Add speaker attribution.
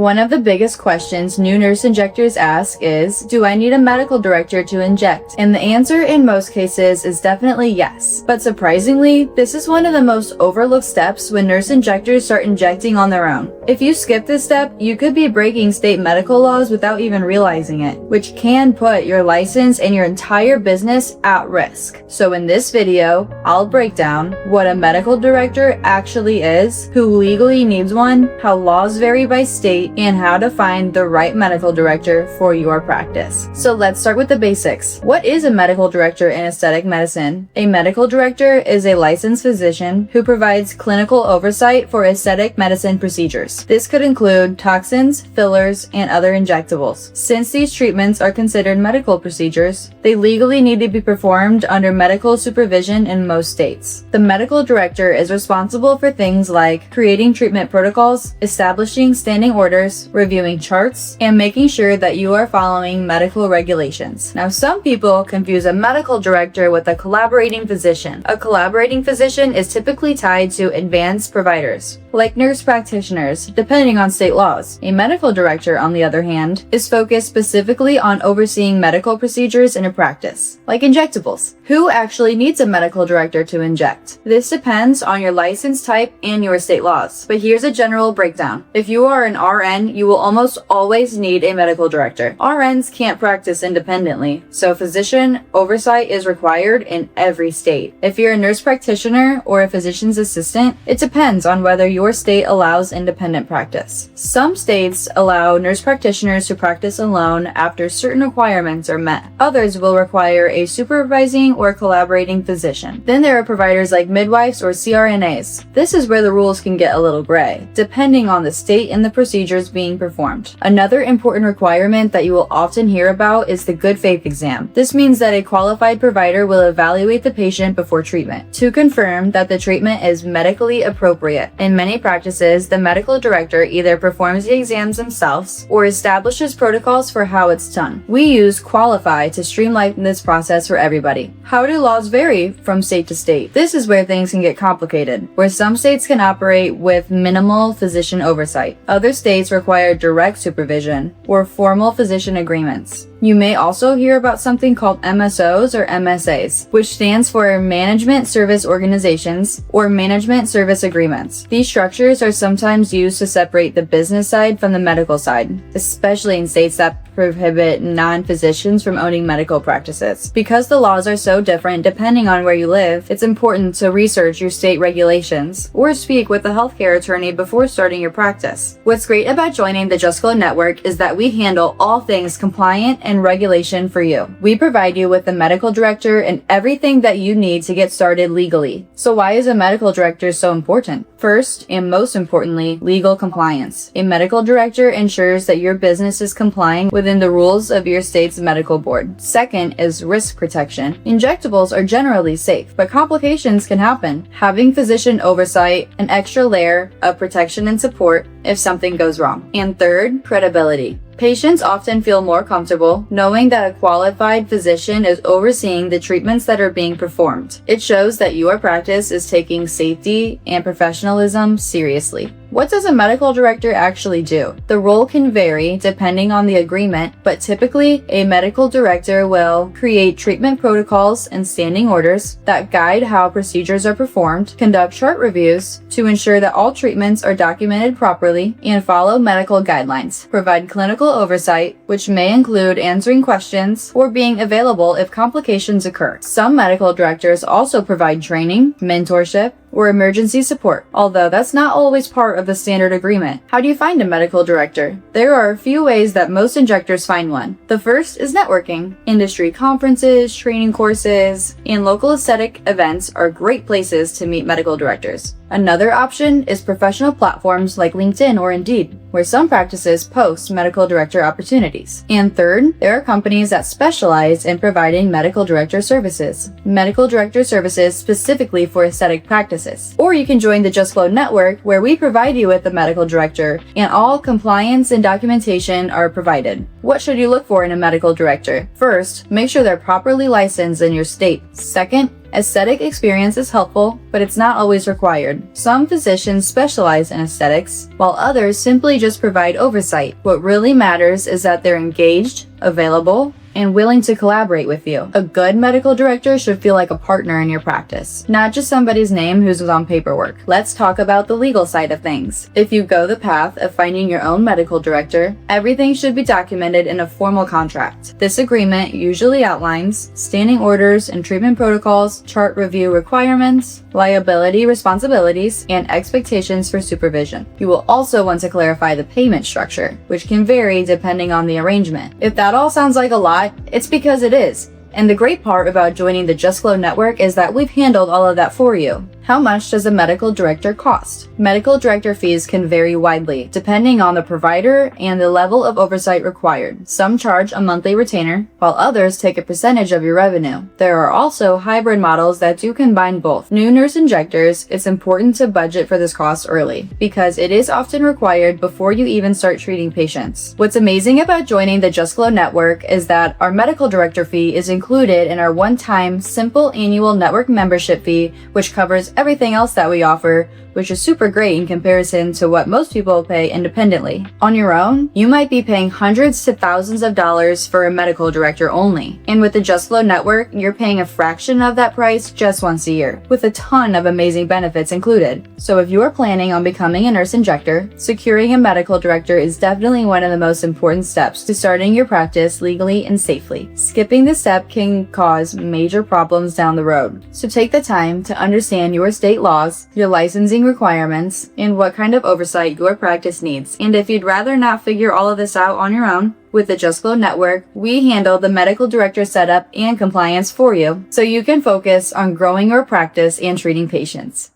Speaker 1: One of the biggest questions new nurse injectors ask is, do I need a medical director to inject? And the answer in most cases is definitely yes. But surprisingly, this is one of the most overlooked steps when nurse injectors start injecting on their own. If you skip this step, you could be breaking state medical laws without even realizing it, which can put your license and your entire business at risk. So in this video, I'll break down what a medical director actually is, who legally needs one, how laws vary by state, and how to find the right medical director for your practice. So let's start with the basics. What is a medical director in aesthetic medicine? A medical director is a licensed physician who provides clinical oversight for aesthetic medicine procedures. This could include toxins, fillers, and other injectables. Since these treatments are considered medical procedures, they legally need to be performed under medical supervision in most states. The medical director is responsible for things like creating treatment protocols, establishing standing orders, reviewing charts, and making sure that you are following medical regulations. Now, some people confuse a medical director with a collaborating physician. A collaborating physician is typically tied to advanced providers, like nurse practitioners, depending on state laws. A medical director, on the other hand, is focused specifically on overseeing medical procedures in a practice, like injectables. Who actually needs a medical director to inject? This depends on your license type and your state laws. But here's a general breakdown. If you are an RN, you will almost always need a medical director. RNs can't practice independently, so physician oversight is required in every state. If you're a nurse practitioner or a physician's assistant, it depends on whether your state allows independent practice. Some states allow nurse practitioners to practice alone after certain requirements are met. Others will require a supervising or collaborating physician. Then there are providers like midwives or CRNAs. This is where the rules can get a little gray, depending on the state and the procedures being performed. Another important requirement that you will often hear about is the good faith exam. This means that a qualified provider will evaluate the patient before treatment to confirm that the treatment is medically appropriate. In many practices, the medical director either performs the exams themselves or establishes protocols for how it's done. We use Qualify to streamline this process for everybody. How do laws vary from state to state? This is where things can get complicated, where some states can operate with minimal physician oversight. Other states require direct supervision or formal physician agreements. You may also hear about something called MSOs or MSAs, which stands for Management Service Organizations or Management Service Agreements. These structures are sometimes used to separate the business side from the medical side, especially in states that prohibit non-physicians from owning medical practices. Because the laws are so different depending on where you live, it's important to research your state regulations or speak with a healthcare attorney before starting your practice. What's great about joining the Just Glow Network is that we handle all things compliant and regulation for you. We provide you with a medical director and everything that you need to get started legally. So why is a medical director so important? First, and most importantly, legal compliance. A medical director ensures that your business is complying within the rules of your state's medical board. Second is risk protection. Injectables are generally safe, but complications can happen. Having physician oversight, an extra layer of protection and support if something goes wrong. And third, credibility. Patients often feel more comfortable knowing that a qualified physician is overseeing the treatments that are being performed. It shows that your practice is taking safety and professionalism seriously. What does a medical director actually do? The role can vary depending on the agreement, but typically a medical director will create treatment protocols and standing orders that guide how procedures are performed, conduct chart reviews to ensure that all treatments are documented properly, and follow medical guidelines, provide clinical oversight, which may include answering questions or being available if complications occur. Some medical directors also provide training, mentorship, or emergency support, although that's not always part of the standard agreement. How do you find a medical director? There are a few ways that most injectors find one. The first is networking. Industry conferences, training courses, and local aesthetic events are great places to meet medical directors. Another option is professional platforms like LinkedIn or Indeed, where some practices post medical director opportunities. And third, there are companies that specialize in providing medical director services. Medical director services specifically for aesthetic practices. Or you can join the Just Glow Network, where we provide you with a medical director and all compliance and documentation are provided. What should you look for in a medical director? First, make sure they're properly licensed in your state. Second, Aesthetic experience is helpful, but it's not always required. Some physicians specialize in aesthetics, while others simply just provide oversight. What really matters is that they're engaged, available, and willing to collaborate with you. A good medical director should feel like a partner in your practice, not just somebody's name who's on paperwork. Let's talk about the legal side of things. If you go the path of finding your own medical director, everything should be documented in a formal contract. This agreement usually outlines standing orders and treatment protocols, chart review requirements, liability responsibilities, and expectations for supervision. You will also want to clarify the payment structure, which can vary depending on the arrangement. If that all sounds like a lot, it's because it is. And the great part about joining the Just Glow network is that we've handled all of that for you. How much does a medical director cost? Medical director fees can vary widely, depending on the provider and the level of oversight required. Some charge a monthly retainer, while others take a percentage of your revenue. There are also hybrid models that do combine both. New nurse injectors, it's important to budget for this cost early, because it is often required before you even start treating patients. What's amazing about joining the Just Glow network is that our medical director fee is included in our one-time, simple annual network membership fee, which covers everything else that we offer, which is super great in comparison to what most people pay independently. On your own, you might be paying hundreds to thousands of dollars for a medical director only. And with the Just Glow network, you're paying a fraction of that price just once a year, with a ton of amazing benefits included. So if you are planning on becoming a nurse injector, securing a medical director is definitely one of the most important steps to starting your practice legally and safely. Skipping this step can cause major problems down the road. So take the time to understand your state laws, your licensing requirements, and what kind of oversight your practice needs. And if you'd rather not figure all of this out on your own, with the Just Glow network, we handle the medical director setup and compliance for you, so you can focus on growing your practice and treating patients.